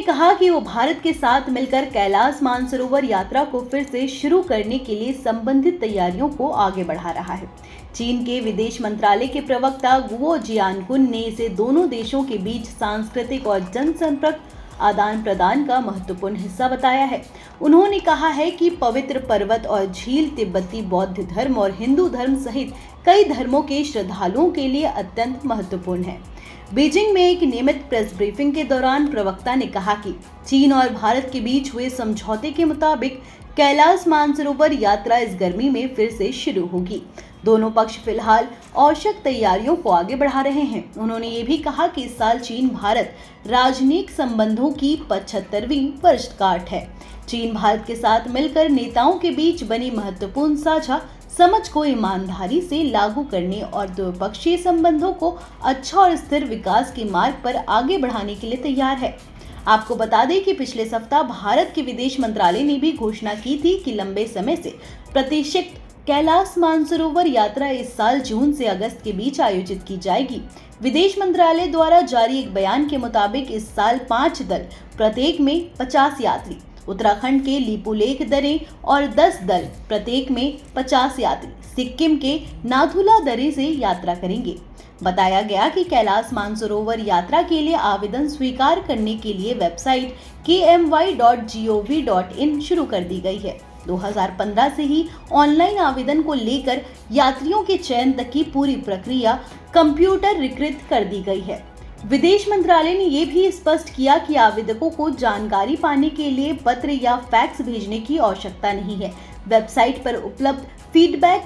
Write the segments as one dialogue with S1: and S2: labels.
S1: ने कहा कि वो भारत के साथ मिलकर कैलाश मानसरोवर यात्रा को फिर से शुरू करने के लिए संबंधित तैयारियों को आगे बढ़ा रहा है। चीन के विदेश मंत्रालय के प्रवक्ता गुओ जियानकुन ने इसे दोनों देशों के बीच सांस्कृतिक और जनसंपर्क आदान प्रदान का महत्वपूर्ण हिस्सा बताया है। उन्होंने कहा है कि पवित्र पर्वत और झील तिब्बती बौद्ध धर्म और हिंदू धर्म सहित कई धर्मों के श्रद्धालुओं के लिए अत्यंत महत्वपूर्ण है। बीजिंग में एक नियमित प्रेस ब्रीफिंग के दौरान प्रवक्ता ने कहा कि चीन और भारत के बीच हुए समझौते के मुताबिक कैलाश मानसरोवर यात्रा इस गर्मी में फिर से शुरू होगी। दोनों पक्ष फिलहाल आवश्यक तैयारियों को आगे बढ़ा रहे हैं। उन्होंने ये भी कहा कि इस साल चीन भारत राजनयिक संबंधों की 75वीं वर्षगांठ है। चीन भारत के साथ मिलकर नेताओं के बीच बनी महत्वपूर्ण साझा समझ को ईमानदारी से लागू करने और द्विपक्षीय संबंधों को अच्छा और स्थिर विकास के मार्ग पर आगे बढ़ाने के लिए तैयार है। आपको बता दें कि पिछले सप्ताह भारत के विदेश मंत्रालय ने भी घोषणा की थी कि लंबे समय से प्रतीक्षित कैलाश मानसरोवर यात्रा इस साल जून से अगस्त के बीच आयोजित की जाएगी। विदेश मंत्रालय द्वारा जारी एक बयान के मुताबिक इस साल 5 दल, प्रत्येक में 50 यात्री उत्तराखंड के लिपुलेख दर्रे और 10 दल, प्रत्येक में 50 यात्री सिक्किम के नाथुला दर्रे से यात्रा करेंगे। बताया गया कि कैलाश मानसरोवर यात्रा के लिए आवेदन स्वीकार करने के लिए वेबसाइट kmy.gov.in शुरू कर दी गई है। 2015 से ही ऑनलाइन आवेदन को लेकर यात्रियों के चयन तक की पूरी प्रक्रिया कंप्यूटरीकृत कर दी गई है। विदेश मंत्रालय ने यह भी स्पष्ट किया कि आवेदकों को जानकारी पाने के लिए पत्र या फैक्स भेजने की आवश्यकता नहीं है। वेबसाइट पर उपलब्ध फीडबैक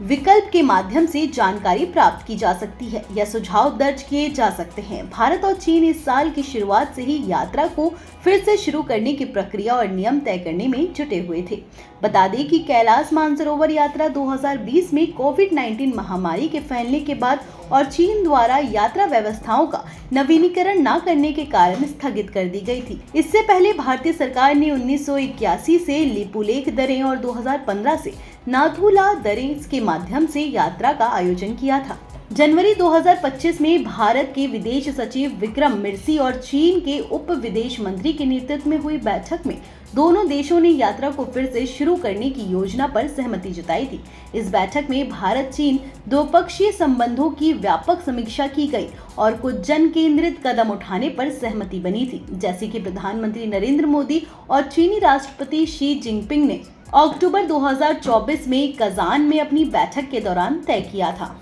S1: विकल्प के माध्यम से जानकारी प्राप्त की जा सकती है या सुझाव दर्ज किए जा सकते हैं। भारत और चीन इस साल की शुरुआत से ही यात्रा को फिर से शुरू करने की प्रक्रिया और नियम तय करने में जुटे हुए थे। बता दें कि कैलाश मानसरोवर यात्रा 2020 में कोविड-19 महामारी के फैलने के बाद और चीन द्वारा यात्रा व्यवस्थाओं का नवीनीकरण न करने के कारण स्थगित कर दी गई थी। इससे पहले भारतीय सरकार ने 1981 से लिपुलेख दर्रे और 2015 से नाथुला दर्रे के माध्यम से यात्रा का आयोजन किया था। जनवरी 2025 में भारत के विदेश सचिव विक्रम मिर्सी और चीन के उप विदेश मंत्री के नेतृत्व में हुई बैठक में दोनों देशों ने यात्रा को फिर से शुरू करने की योजना पर सहमति जताई थी। इस बैठक में भारत चीन द्विपक्षीय संबंधों की व्यापक समीक्षा की गई और कुछ जन केंद्रित कदम उठाने पर सहमति बनी थी, जैसे कि प्रधानमंत्री नरेंद्र मोदी और चीनी राष्ट्रपति शी जिनपिंग ने अक्टूबर 2024 में कजान में अपनी बैठक के दौरान तय किया था।